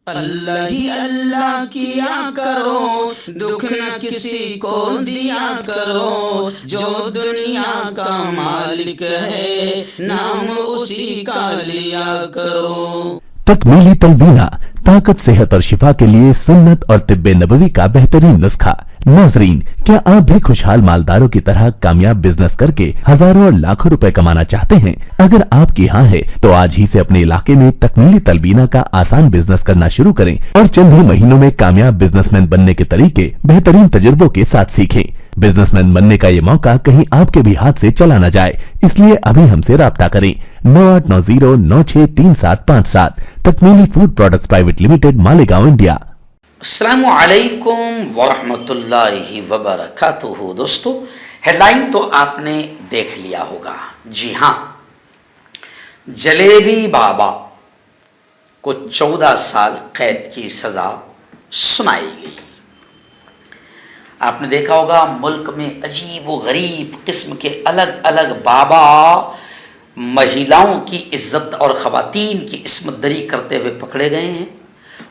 अल्लाह ही अल्लाह किया करो, दुख न किसी को दिया करो, जो दुनिया का मालिक है नाम उसी का लिया करो। तकमीली तलबीना ताकत, सेहत और शिफा के लिए सुन्नत और तिब्बे नबवी का बेहतरीन नुस्खा। नाजरीन, क्या आप भी खुशहाल मालदारों की तरह कामयाब बिजनेस करके हजारों और लाखों रुपए कमाना चाहते हैं? अगर आपकी हाँ है तो आज ही से अपने इलाके में तकमीली तलबीना का आसान बिजनेस करना शुरू करें और चंद ही महीनों में कामयाब बिजनेसमैन बनने के तरीके बेहतरीन तजुर्बों के साथ सीखें। बिजनेसमैन बनने का ये मौका कहीं आपके भी हाथ से चला न जाए, इसलिए अभी हमसे राब्ता करें 9890963757। Takmili food products private limited, Malegaon, India. अस्सलामु अलैकुम वरहमतुल्लाहि वबरकातुहू। दोस्तों, हेडलाइन तो आपने देख लिया होगा। जी हाँ, जलेबी बाबा को 14 साल कैद की सजा सुनाई गई। आपने देखा होगा मुल्क में अजीब व गरीब किस्म के अलग अलग बाबा महिलाओं की इज्जत और ख़वातीन की इस्मत दरी करते हुए पकड़े गए हैं।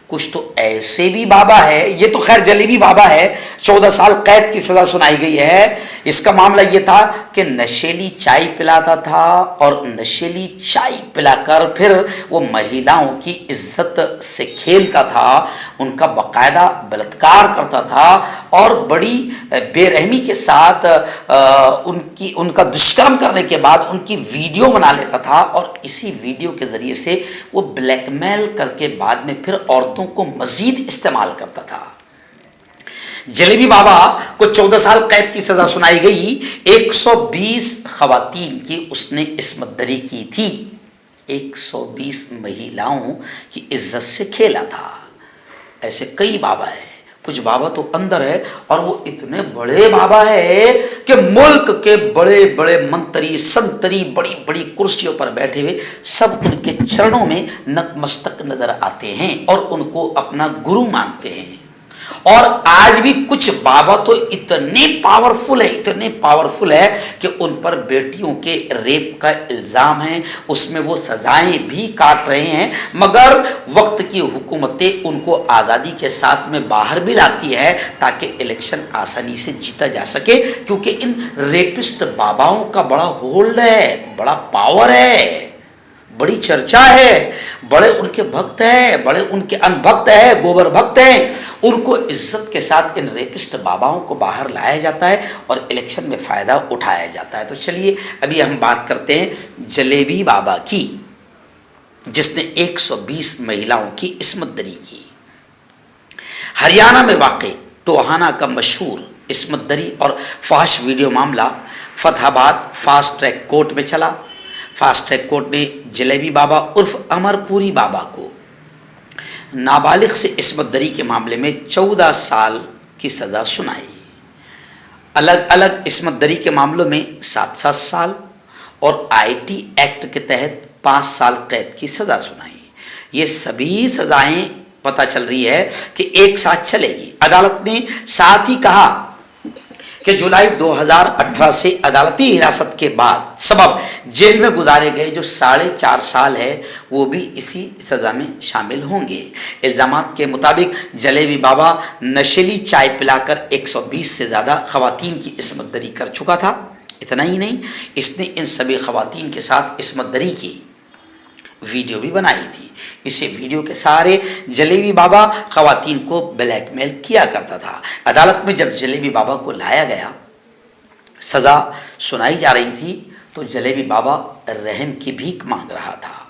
कुछ तो ऐसे भी बाबा है, ये तो खैर जलेबी बाबा है, 14 साल कैद की सज़ा सुनाई गई है। इसका मामला ये था कि नशेली चाय पिलाता था और नशेली चाय पिलाकर फिर वो महिलाओं की इज्जत से खेलता था, उनका बाकायदा बलात्कार करता था और बड़ी बेरहमी के साथ उनका दुष्कर्म करने के बाद उनकी वीडियो बना लेता था और इसी वीडियो के ज़रिए से वो ब्लैकमेल करके बाद में फिर औरतों को मजीद इस्तेमाल करता था। जलेबी बाबा को 14 साल कैद की सजा सुनाई गई। 120 खवातीन की उसने इस्मत दरी की थी। 120 महिलाओं की इज्जत से खेला था। ऐसे कई बाबा है, कुछ बाबा तो अंदर है और वो इतने बड़े बाबा है कि मुल्क के बड़े बड़े मंत्री संतरी बड़ी बड़ी कुर्सियों पर बैठे हुए सब उनके चरणों में नतमस्तक नजर आते हैं और उनको अपना गुरु मानते हैं। और आज भी कुछ बाबा तो इतने पावरफुल है कि उन पर बेटियों के रेप का इल्ज़ाम है, उसमें वो सजाएं भी काट रहे हैं, मगर वक्त की हुकूमतें उनको आज़ादी के साथ में बाहर भी लाती है ताकि इलेक्शन आसानी से जीता जा सके, क्योंकि इन रेपिस्ट बाबाओं का बड़ा होल्ड है, बड़ा पावर है, बड़ी चर्चा है, बड़े उनके भक्त हैं, बड़े उनके अनभक्त हैं, गोबर भक्त हैं। उनको इज्जत के साथ इन रेपिस्ट बाबाओं को बाहर लाया जाता है और इलेक्शन में फ़ायदा उठाया जाता है। तो चलिए अभी हम बात करते हैं जलेबी बाबा की, जिसने 120 महिलाओं की इस्मत दरी की। हरियाणा में वाक़ई टोहाना का मशहूर इस्मत दरी और फाश वीडियो मामला फतेहाबाद फास्ट ट्रैक कोर्ट में चला। फास्ट ट्रैक कोर्ट ने जलेबी बाबा उर्फ अमरपुरी बाबा को नाबालिग से इस्मत दरी के मामले में 14 साल की सज़ा सुनाई। अलग अलग इस्मत दरी के मामलों में 7-7 साल और आईटी एक्ट के तहत 5 साल कैद की सज़ा सुनाई। ये सभी सज़ाएं पता चल रही है कि एक साथ चलेगी। अदालत ने साथ ही कहा कि जुलाई 2018 से अदालती हिरासत के बाद सबब जेल में गुजारे गए जो 4.5 साल है वो भी इसी सज़ा में शामिल होंगे। इल्ज़ामात के मुताबिक जलेबी बाबा नशीली चाय पिलाकर 120 से ज़्यादा खवातीन की इस्मत दरी कर चुका था। इतना ही नहीं, इसने इन सभी खवातीन के साथ इस्मत दरी की वीडियो भी बनाई थी। इसी वीडियो के सहारे जलेबी बाबा खवातीन को ब्लैकमेल किया करता था। अदालत में जब जलेबी बाबा को लाया गया, सज़ा सुनाई जा रही थी, तो जलेबी बाबा रहम की भीख मांग रहा था।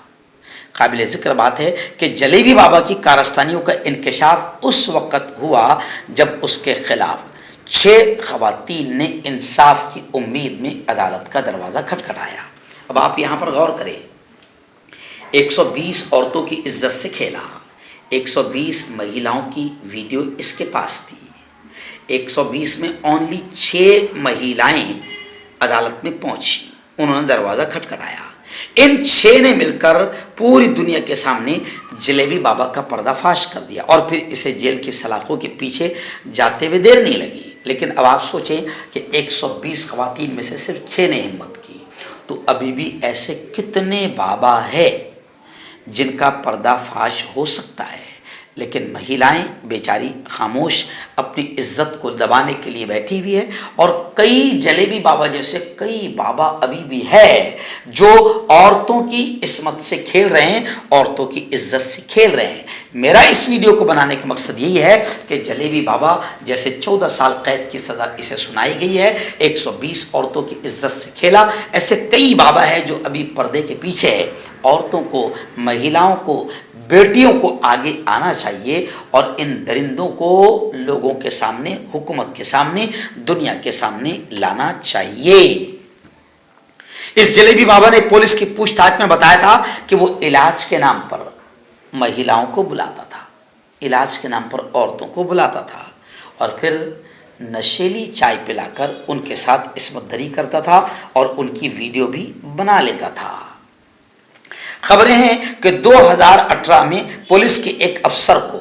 काबिल ज़िक्र बात है कि जलेबी बाबा की कारस्तानियों का इंकशाफ उस वक़्त हुआ जब उसके खिलाफ 6 खवातीन ने इंसाफ की उम्मीद में अदालत का दरवाज़ा खटखटाया। अब आप यहाँ पर गौर करें, 120 औरतों की इज्जत से खेला, 120 महिलाओं की वीडियो इसके पास थी। 120 में ओनली 6 महिलाएं अदालत में पहुंची, उन्होंने दरवाज़ा खटखटाया। इन 6 ने मिलकर पूरी दुनिया के सामने जलेबी बाबा का पर्दाफाश कर दिया और फिर इसे जेल की सलाखों के पीछे जाते हुए देर नहीं लगी। लेकिन अब आप सोचें कि 120 खवातीन में से सिर्फ 6 ने हिम्मत की, तो अभी भी ऐसे कितने बाबा है जिनका पर्दाफाश हो सकता है। लेकिन महिलाएं बेचारी खामोश अपनी इज्जत को दबाने के लिए बैठी हुई है। और कई जलेबी बाबा जैसे कई बाबा अभी भी है जो औरतों की इस्मत से खेल रहे हैं, औरतों की इज्जत से खेल रहे हैं। मेरा इस वीडियो को बनाने का मकसद यही है कि जलेबी बाबा जैसे 14 साल कैद की सज़ा इसे सुनाई गई है, 120 औरतों की इज्जत से खेला, ऐसे कई बाबा है जो अभी पर्दे के पीछे है। औरतों को, महिलाओं को, बेटियों को आगे आना चाहिए और इन दरिंदों को लोगों के सामने, हुकूमत के सामने, दुनिया के सामने लाना चाहिए। इस जलेबी बाबा ने पुलिस की पूछताछ में बताया था कि वो इलाज के नाम पर महिलाओं को बुलाता था, इलाज के नाम पर औरतों को बुलाता था और फिर नशीली चाय पिलाकर उनके साथ इस्मतदरी करता था और उनकी वीडियो भी बना लेता था। खबरें हैं कि 2018 में पुलिस के एक अफसर को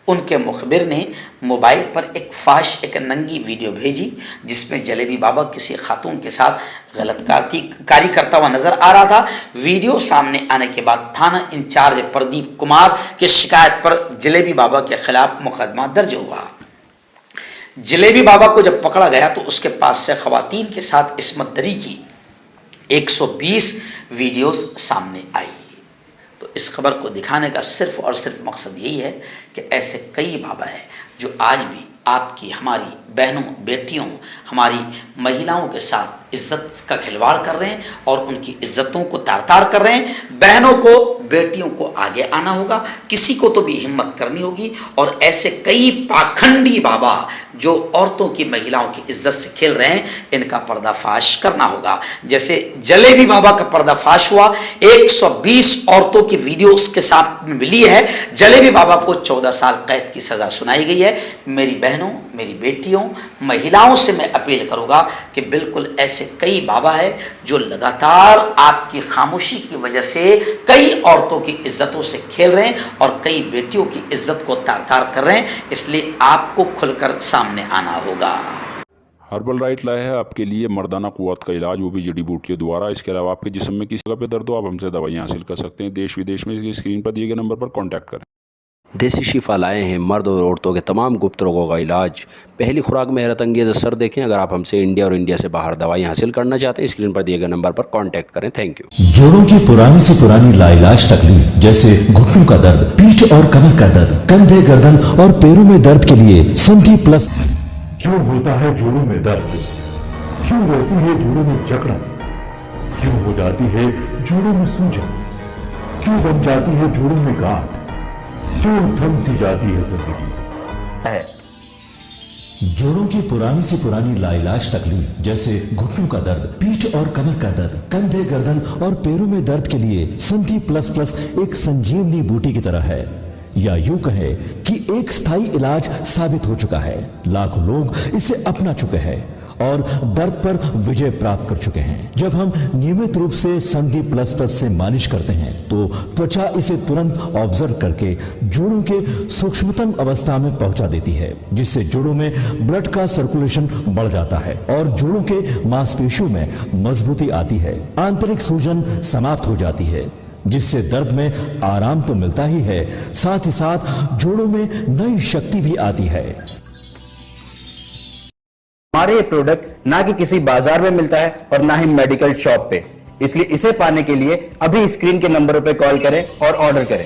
उनके मुखबिर ने मोबाइल पर एक फाश, एक नंगी वीडियो भेजी जिसमें जलेबी बाबा किसी खातून के साथ गलतकारी करता हुआ नजर आ रहा था। वीडियो सामने आने के बाद थाना इंचार्ज प्रदीप कुमार की शिकायत पर जलेबी बाबा के खिलाफ मुकदमा दर्ज हुआ। जलेबी बाबा को जब पकड़ा गया तो उसके पास से खवातीन के साथ इस्मतदरी की 120 वीडियोस सामने आई। तो इस खबर को दिखाने का सिर्फ और सिर्फ मकसद यही है कि ऐसे कई बाबा हैं जो आज भी आपकी, हमारी बहनों, बेटियों, हमारी महिलाओं के साथ इज्जत का खिलवाड़ कर रहे हैं और उनकी इज्जतों को तार-तार कर रहे हैं। बहनों को, बेटियों को आगे आना होगा, किसी को तो भी हिम्मत करनी होगी और ऐसे कई पाखंडी बाबा जो औरतों की, महिलाओं की इज्जत से खेल रहे हैं, इनका पर्दाफाश करना होगा। जैसे जलेबी बाबा का पर्दाफाश हुआ, 120 औरतों की वीडियो उसके साथ मिली है। जलेबी बाबा को 14 साल कैद की सजा सुनाई गई है। मेरी बहनों, मेरी बेटियों, महिलाओं से मैं अपील करूंगा कि बिल्कुल ऐसे कई बाबा है जो लगातार आपकी खामोशी की वजह से कई औरतों की इज्जतों से खेल रहे हैं और कई बेटियों की इज्जत को तार-तार कर रहे हैं। इसलिए आपको खुलकर सामने आना होगा। हर्बल राइट लाया है आपके लिए मर्दाना कुव्वत का इलाज, वो भी जड़ी बूटियों द्वारा। इसके अलावा आपके जिस्म में किसी जगह पे दर्द हो, आप हमसे दवाइयाँ हासिल कर सकते हैं। देश विदेश में स्क्रीन पर दिए गए नंबर पर कॉन्टैक्ट करें। देसी शिफा लाए हैं मर्द और औरतों के तमाम गुप्त रोगों का इलाज। पहली खुराक में हैरत अंगेज़ असर देखें। अगर आप हमसे इंडिया और इंडिया से बाहर दवाई हासिल करना चाहते हैं, स्क्रीन पर दिए गए नंबर पर कांटेक्ट करें। Thank you. जोड़ों की पुरानी से पुरानी लाइलाज तकलीफ जैसे घुटनों का दर्द, पीठ और कमर का दर्द, कंधे, गर्दन और पैरों में दर्द के लिए संधि प्लस। क्यों होता है जोड़ों में दर्द? क्यों रहती है जोड़ों में जकड़न? क्यों हो जाती है जोड़ों में सूजन? क्यों बन जाती है जोड़ों में गांठ? क्यों थम सी जाती है जिंदगी? जोड़ों की पुरानी से पुरानी लाइलाज तकलीफ जैसे घुटनों का दर्द, पीठ और कमर का दर्द, कंधे, गर्दन और पैरों में दर्द के लिए संधि प्लस प्लस एक संजीवनी बूटी की तरह है, या यूं कहे कि एक स्थायी इलाज साबित हो चुका है। लाखों लोग इसे अपना चुके हैं और दर्द पर विजय प्राप्त कर चुके हैं। जब हम नियमित रूप से संधि प्लस प्लस से मालिश करते हैं तो त्वचा इसे तुरंत ऑब्जर्व करके जोड़ों के सूक्ष्मतम अवस्था में पहुंचा देती है, जिससे जोड़ों में ब्लड का सर्कुलेशन बढ़ जाता है और जोड़ों के मांसपेशियों में मजबूती आती है। आंतरिक सूजन समाप्त हो जाती है, जिससे दर्द में आराम तो मिलता ही है, साथ ही साथ जोड़ों में नई शक्ति भी आती है। हमारे ये प्रोडक्ट ना कि किसी बाजार में मिलता है और ना ही मेडिकल शॉप पे, इसलिए इसे पाने के लिए अभी स्क्रीन के नंबरों पे कॉल करें और ऑर्डर करें।